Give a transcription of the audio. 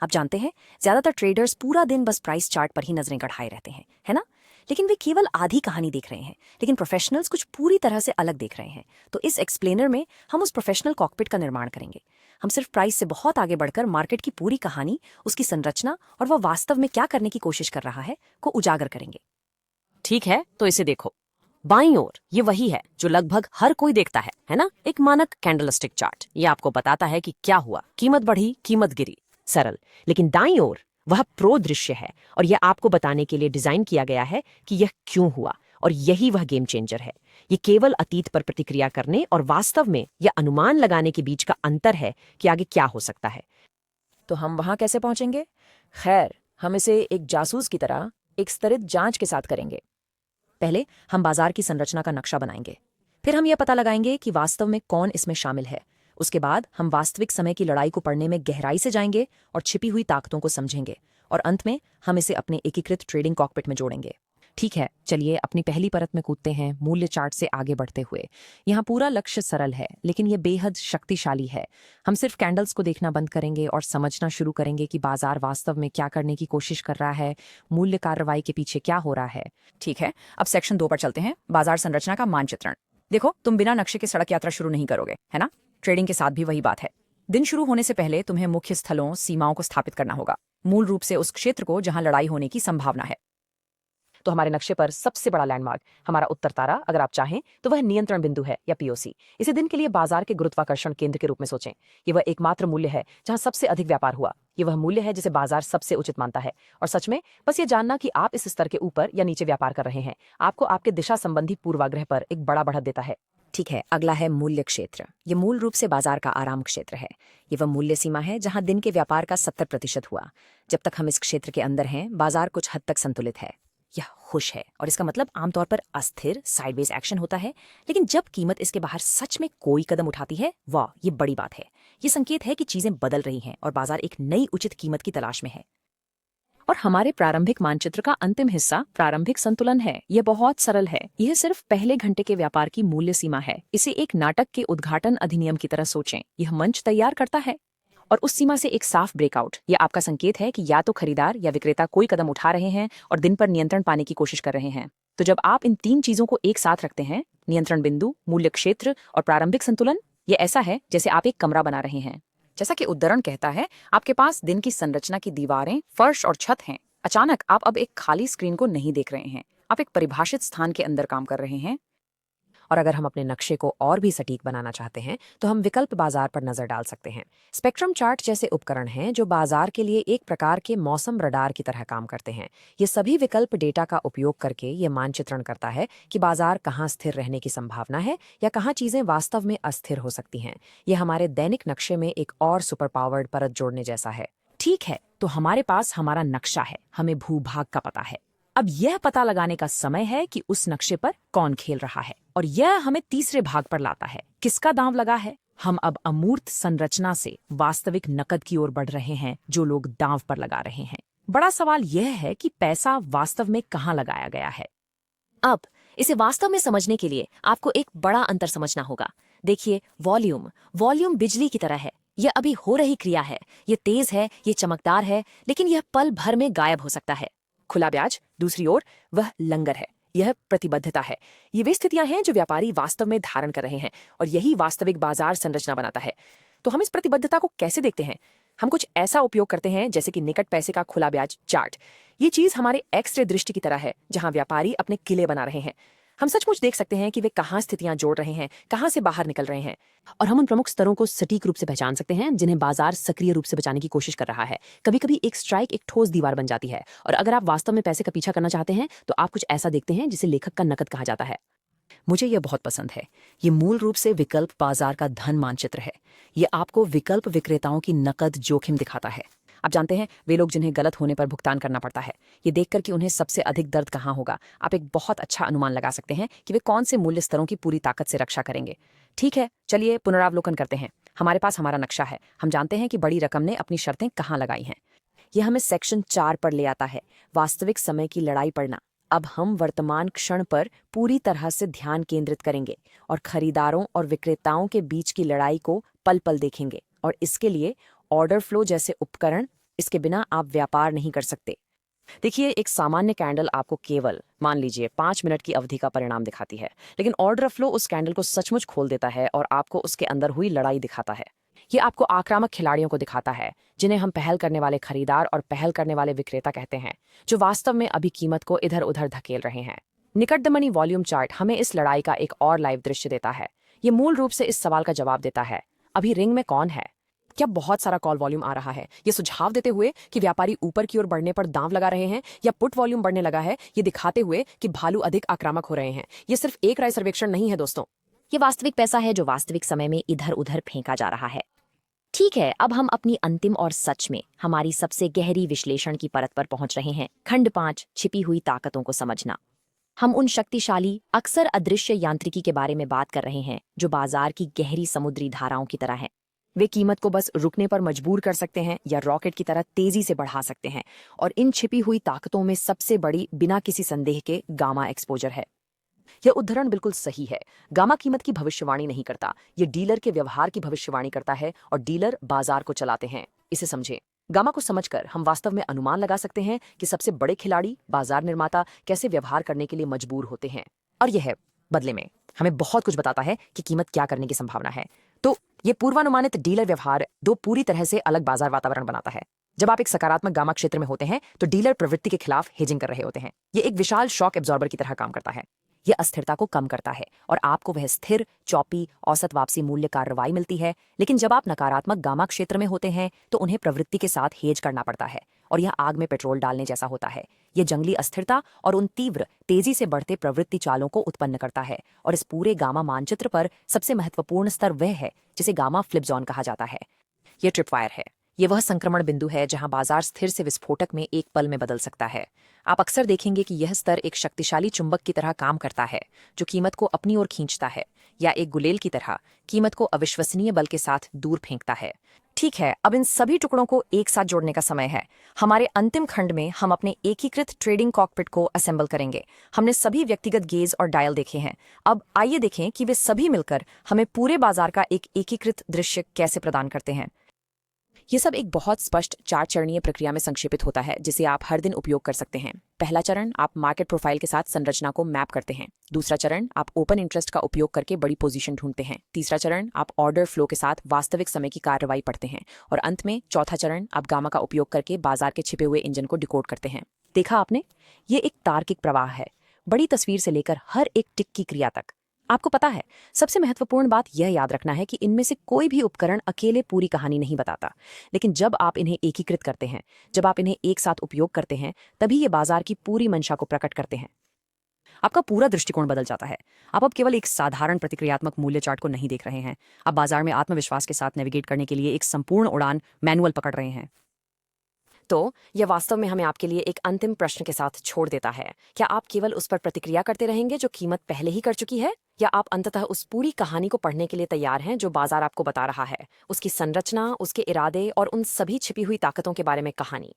आप जानते हैं, ज्यादातर ट्रेडर्स पूरा दिन बस प्राइस चार्ट पर ही नजरें गड़ाए रहते हैं, है ना? लेकिन वे केवल आधी कहानी देख रहे हैं, लेकिन प्रोफेशनल्स कुछ पूरी तरह से अलग देख रहे हैं। तो इस एक्सप्लेनर में हम उस प्रोफेशनल कॉकपिट का निर्माण करेंगे। हम सिर्फ प्राइस से बहुत आगे बढ़कर मार्केट की पूरी कहानी, उसकी संरचना और वह वास्तव में क्या करने की कोशिश कर रहा है को उजागर करेंगे। ठीक है, तो इसे देखो। बाईं ओर ये वही है जो लगभग हर कोई देखता है ना? एक मानक कैंडलस्टिक चार्ट। ये आपको बताता है कि क्या हुआ, कीमत बढ़ी, कीमत गिरी, सरल। लेकिन दाईं ओर वह प्रो दृश्य है, और यह आपको बताने के लिए डिजाइन किया गया है कि यह क्यों हुआ, और यही वह गेम चेंजर है। ये केवल अतीत पर प्रतिक्रिया करने और वास्तव में यह अनुमान लगाने के बीच का अंतर है कि आगे क्या हो सकता है। तो हम वहां कैसे पहुंचेंगे? खैर, हम इसे एक जासूस की तरह एक स्तरित जांच के साथ करेंगे। पहले हम बाजार की संरचना का नक्शा बनाएंगे, फिर हम यह पता लगाएंगे कि वास्तव में कौन इसमें शामिल है। उसके बाद हम वास्तविक समय की लड़ाई को पढ़ने में गहराई से जाएंगे और छिपी हुई ताकतों को समझेंगे, और अंत में हम इसे अपने एकीकृत ट्रेडिंग कॉकपिट में जोड़ेंगे। ठीक है, चलिए अपनी पहली परत में कूदते हैं, मूल्य चार्ट से आगे बढ़ते हुए। यहाँ पूरा लक्ष्य सरल है, लेकिन यह बेहद शक्तिशाली है। हम सिर्फ कैंडल्स को देखना बंद करेंगे और समझना शुरू करेंगे कि बाजार वास्तव में क्या करने की कोशिश कर रहा है, मूल्य कार्रवाई के पीछे क्या हो रहा है। ठीक है, अब सेक्शन 2 पर चलते हैं, बाजार संरचना का मानचित्रण। देखो, तुम बिना नक्शे के सड़क यात्रा शुरू नहीं करोगे, है ना? ट्रेडिंग के साथ भी वही बात है। दिन शुरू होने से पहले तुम्हें मुख्य स्थलों, सीमाओं को स्थापित करना होगा, मूल रूप से उस क्षेत्र को जहां लड़ाई होने की संभावना है। तो हमारे नक्शे पर सबसे बड़ा लैंडमार्क, हमारा उत्तर तारा, अगर आप चाहें तो वह नियंत्रण बिंदु है, या पीओसी। इसे दिन के लिए बाजार के गुरुत्वाकर्षण केंद्र के रूप में सोचें। ये वह एकमात्र मूल्य है जहां सबसे अधिक व्यापार हुआ। ये वह मूल्य है जिसे बाजार सबसे उचित मानता है। और सच में बस ये जानना कि आप इस स्तर के ऊपर या नीचे व्यापार कर रहे हैं, आपको आपके दिशा संबंधी पूर्वाग्रह पर एक बड़ा बढ़त देता है। ठीक है, अगला है मूल्य क्षेत्र। ये मूल रूप से बाजार का आराम क्षेत्र है। ये वह मूल्य सीमा है जहां दिन के व्यापार का 70% हुआ। जब तक हम इस क्षेत्र के अंदर हैं, बाजार कुछ हद तक संतुलित है, यह खुश है, और इसका मतलब आमतौर पर अस्थिर साइडवेज एक्शन होता है। लेकिन जब कीमत इसके बाहर सच में कोई कदम उठाती है, वाह, ये बड़ी बात है। ये संकेत है कि चीजें बदल रही हैं और बाजार एक नई उचित कीमत की तलाश में है। और हमारे प्रारंभिक मानचित्र का अंतिम हिस्सा प्रारंभिक संतुलन है। यह बहुत सरल है। यह सिर्फ पहले घंटे के व्यापार की मूल्य सीमा है। इसे एक नाटक के उद्घाटन अधिनियम की तरह सोचें। यह मंच तैयार करता है, और उस सीमा से एक साफ ब्रेकआउट। यह आपका संकेत है कि या तो खरीदार या विक्रेता कोई कदम उठा रहे हैं और दिन पर नियंत्रण पाने की कोशिश कर रहे हैं। तो जब आप इन 3 चीजों को एक साथ रखते हैं, नियंत्रण बिंदु, मूल्य क्षेत्र और प्रारंभिक संतुलन, यह ऐसा है जैसे आप एक कमरा बना रहे हैं। जैसा कि उद्धरण कहता है, आपके पास दिन की संरचना की दीवारें, फर्श और छत हैं। अचानक आप अब एक खाली स्क्रीन को नहीं देख रहे हैं, आप एक परिभाषित स्थान के अंदर काम कर रहे हैं। और अगर हम अपने नक्शे को और भी सटीक बनाना चाहते हैं, तो हम विकल्प बाजार पर नजर डाल सकते हैं। स्पेक्ट्रम चार्ट जैसे उपकरण हैं जो बाजार के लिए एक प्रकार के मौसम रडार की तरह काम करते हैं। ये सभी विकल्प डेटा का उपयोग करके ये मानचित्रण करता है कि बाजार कहाँ स्थिर रहने की संभावना है या कहाँ चीजें वास्तव में अस्थिर हो सकती हैं। यह हमारे दैनिक नक्शे में एक और सुपर पावर्ड परत जोड़ने जैसा है। ठीक है, तो हमारे पास हमारा नक्शा है, हमें भूभाग का पता है। अब यह पता लगाने का समय है कि उस नक्शे पर कौन खेल रहा है, और यह हमें तीसरे भाग पर लाता है, किसका दांव लगा है। हम अब अमूर्त संरचना से वास्तविक नकद की ओर बढ़ रहे हैं, जो लोग दांव पर लगा रहे हैं। बड़ा सवाल यह है कि पैसा वास्तव में कहाँ लगाया गया है। अब इसे वास्तव में समझने के लिए आपको एक बड़ा अंतर समझना होगा। देखिए, वॉल्यूम बिजली की तरह है। यह अभी हो रही क्रिया है, यह तेज है, यह चमकदार है, लेकिन यह पल भर में गायब हो सकता है। खुला ब्याज, दूसरी ओर, वह लंगर है, यह प्रतिबद्धता है। ये वे स्थितियां हैं जो व्यापारी वास्तव में धारण कर रहे हैं, और यही वास्तविक बाजार संरचना बनाता है। तो हम इस प्रतिबद्धता को कैसे देखते हैं? हम कुछ ऐसा उपयोग करते हैं जैसे कि निकट पैसे का खुला ब्याज चार्ट। ये चीज हमारे एक्स-रे दृष्टि की तरह है, जहां व्यापारी अपने किले बना रहे हैं। हम सचमुच देख सकते हैं कि वे कहाँ स्थितियां जोड़ रहे हैं, कहाँ से बाहर निकल रहे हैं। और हम उन प्रमुख स्तरों को सटीक रूप से पहचान सकते हैं जिन्हें बाजार सक्रिय रूप से बचाने की कोशिश कर रहा है। कभी कभी एक स्ट्राइक एक ठोस दीवार बन जाती है, और अगर आप वास्तव में पैसे का पीछा करना चाहते हैं तो आप कुछ ऐसा देखते हैं जिसे लेखक का नकद कहा जाता है। मुझे यह बहुत पसंद है। ये मूल रूप से विकल्प बाजार का धन मानचित्र है। ये आपको विकल्प विक्रेताओं की नकद जोखिम दिखाता है। आप जानते हैं, वे लोग जिन्हें गलत होने पर भुगतान करना पड़ता है, ये देखकर कि उन्हें सबसे अधिक दर्द कहाँ होगा, आप एक बहुत अच्छा अनुमान लगा सकते हैं कि वे कौन से मूल्य स्तरों की पूरी ताकत से रक्षा करेंगे। ठीक है, चलिए पुनरावलोकन करते हैं। हमारे पास हमारा नक्शा है, हम जानते हैं कि बड़ी रकम ने अपनी शर्तें कहाँ लगाई हैं। यह हमें सेक्शन 4 पर ले आता है, वास्तविक समय की लड़ाई पड़ना। अब हम वर्तमान क्षण पर पूरी तरह से ध्यान केंद्रित करेंगे और खरीदारों और विक्रेताओं के बीच की लड़ाई को पल पल देखेंगे, और इसके लिए ऑर्डर फ्लो जैसे उपकरण इसके बिना आप व्यापार नहीं कर सकते। देखिए, एक सामान्य कैंडल आपको केवल मान लीजिए 5 मिनट की अवधि का परिणाम दिखाती है, लेकिन ऑर्डर फ्लो उस कैंडल को सचमुच खोल देता है और आपको उसके अंदर हुई लड़ाई दिखाता है। ये आपको आक्रामक खिलाड़ियों को दिखाता है, जिन्हें हम पहल करने वाले खरीदार और पहल करने वाले विक्रेता कहते हैं, जो वास्तव में अभी कीमत को इधर उधर धकेल रहे हैं। निकट द मनी वॉल्यूम चार्ट हमें इस लड़ाई का एक और लाइव दृश्य देता है। ये मूल रूप से इस सवाल का जवाब देता है, अभी रिंग में कौन है। क्या बहुत सारा कॉल वॉल्यूम आ रहा है, ये सुझाव देते हुए कि व्यापारी ऊपर की ओर बढ़ने पर दांव लगा रहे हैं, या पुट वॉल्यूम बढ़ने लगा है, ये दिखाते हुए कि भालू अधिक आक्रामक हो रहे हैं। ये सिर्फ एक राय सर्वेक्षण नहीं है दोस्तों, ये वास्तविक पैसा है जो वास्तविक समय में इधर उधर फेंका जा रहा है। ठीक है, अब हम अपनी अंतिम और सच में हमारी सबसे गहरी विश्लेषण की परत पर पहुंच रहे हैं। खंड 5, छिपी हुई ताकतों को समझना। हम उन शक्तिशाली, अक्सर अदृश्य यांत्रिकी के बारे में बात कर रहे हैं जो बाजार की गहरी समुद्री धाराओं की तरह हैं। वे कीमत को बस रुकने पर मजबूर कर सकते हैं या रॉकेट की तरह तेजी से बढ़ा सकते हैं। और इन छिपी हुई ताकतों में सबसे बड़ी, बिना किसी संदेह के, गामा एक्सपोजर है। यह उद्धरण बिल्कुल सही है। गामा कीमत की भविष्यवाणी नहीं करता, ये डीलर के व्यवहार की भविष्यवाणी करता है, और डीलर बाजार को चलाते हैं। इसे समझें। गामा को समझकर हम वास्तव में अनुमान लगा सकते हैं कि सबसे बड़े खिलाड़ी, बाजार निर्माता, कैसे व्यवहार करने के लिए मजबूर होते हैं। और यह बदले में हमें बहुत कुछ बताता है कि कीमत क्या करने की संभावना है। तो ये पूर्वानुमानित डीलर व्यवहार दो पूरी तरह से अलग बाजार वातावरण बनाता है। जब आप एक सकारात्मक गामा क्षेत्र में होते हैं तो डीलर प्रवृत्ति के खिलाफ हेजिंग कर रहे होते हैं। ये एक विशाल शॉक एब्जॉर्बर की तरह काम करता है। यह अस्थिरता को कम करता है और आपको वह स्थिर, चौपी, औसत वापसी मूल्य कार्रवाई मिलती है। लेकिन जब आप नकारात्मक गामा क्षेत्र में होते हैं तो उन्हें प्रवृत्ति के साथ हेज करना पड़ता है, और यह आग में पेट्रोल डालने जैसा होता है। यह जंगली अस्थिरता और उन तीव्र, तेजी से बढ़ते प्रवृत्ति चालों को उत्पन्न करता है। और इस पूरे गामा मानचित्र पर सबसे महत्वपूर्ण स्तर वह है जिसे गामा फ्लिप जोन कहा जाता है। यह ट्रिपवायर है। ये वह संक्रमण बिंदु है जहां बाजार स्थिर से विस्फोटक में एक पल में बदल सकता है। आप अक्सर देखेंगे कि यह स्तर एक शक्तिशाली चुंबक की तरह काम करता है, जो कीमत को अपनी ओर खींचता है, या एक गुलेल की तरह कीमत को अविश्वसनीय बल के साथ दूर फेंकता है। ठीक है, अब इन सभी टुकड़ों को एक साथ जोड़ने का समय है। हमारे अंतिम खंड में हम अपने एकीकृत ट्रेडिंग कॉकपिट को असेंबल करेंगे। हमने सभी व्यक्तिगत गेज और डायल देखे हैं। अब आइए देखें कि वे सभी मिलकर हमें पूरे बाजार का एक एकीकृत दृश्य कैसे प्रदान करते हैं। ये सब एक बहुत स्पष्ट 4 चरणीय प्रक्रिया में संक्षेपित होता है, जिसे आप हर दिन उपयोग कर सकते हैं। पहला चरण, आप मार्केट प्रोफाइल के साथ संरचना को मैप करते हैं। दूसरा चरण, आप ओपन इंटरेस्ट का उपयोग करके बड़ी पोजीशन ढूंढते हैं। तीसरा चरण, आप ऑर्डर फ्लो के साथ वास्तविक समय की कार्रवाई पढ़ते हैं। और अंत में चौथा चरण, आप गामा का उपयोग करके बाजार के छिपे हुए इंजन को डिकोड करते हैं। देखा आपने, ये एक तार्किक प्रवाह है, बड़ी तस्वीर से लेकर हर एक टिक की क्रिया तक। आपको पता है, सबसे महत्वपूर्ण बात यह याद रखना है कि इनमें से कोई भी उपकरण अकेले पूरी कहानी नहीं बताता, लेकिन जब आप इन्हें एकीकृत करते हैं, जब आप इन्हें एक साथ उपयोग करते हैं, तभी ये बाजार की पूरी मंशा को प्रकट करते हैं। आपका पूरा दृष्टिकोण बदल जाता है। आप अब केवल एक साधारण प्रतिक्रियात्मक मूल्य चार्ट को नहीं देख रहे हैं, आप बाजार में आत्मविश्वास के साथ नेविगेट करने के लिए एक संपूर्ण उड़ान मैनुअल पकड़ रहे हैं। तो यह वास्तव में हमें आपके लिए एक अंतिम प्रश्न के साथ छोड़ देता है। क्या आप केवल उस पर प्रतिक्रिया करते रहेंगे जो कीमत पहले ही कर चुकी है, या आप अंततः उस पूरी कहानी को पढ़ने के लिए तैयार हैं जो बाजार आपको बता रहा है, उसकी संरचना, उसके इरादे और उन सभी छिपी हुई ताकतों के बारे में कहानी।